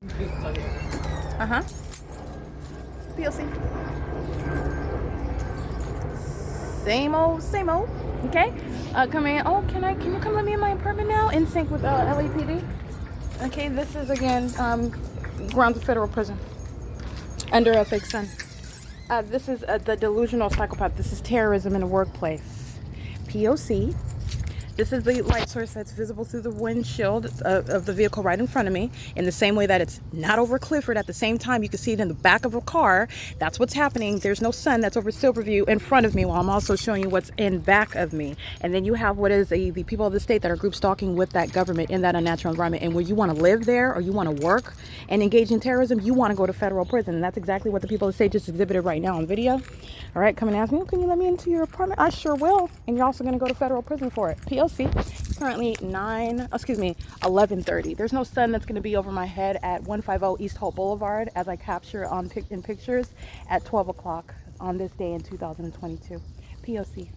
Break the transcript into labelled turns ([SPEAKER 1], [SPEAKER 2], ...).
[SPEAKER 1] Uh-huh. P.O.C. Same old, same old. Okay. Come in. Oh, can you come let me in my apartment now? In sync with LAPD. Okay, this is again grounds of federal prison under a fake sun. This is the delusional psychopath. This is terrorism in the workplace. P.O.C. This is the light source that's visible through the windshield of the vehicle right in front of me. In the same way that it's not over Clifford, at the same time you can see it in the back of a car. That's what's happening. There's no sun that's over Silverview in front of me, while I'm also showing you what's in back of me. And then you have what is the people of the state that are group stalking with that government in that unnatural environment. And when you want to live there or you want to work and engage in terrorism, you want to go to federal prison. And that's exactly what the people of the state just exhibited right now on video. All right, come and ask me, oh, can you let me into your apartment? I sure will. And you're also going to go to federal prison for it. P.O.C. Currently 11:30. There's no sun that's going to be over my head at 150 East Hope Boulevard as I capture in pictures at 12 o'clock on this day in 2022. P.O.C.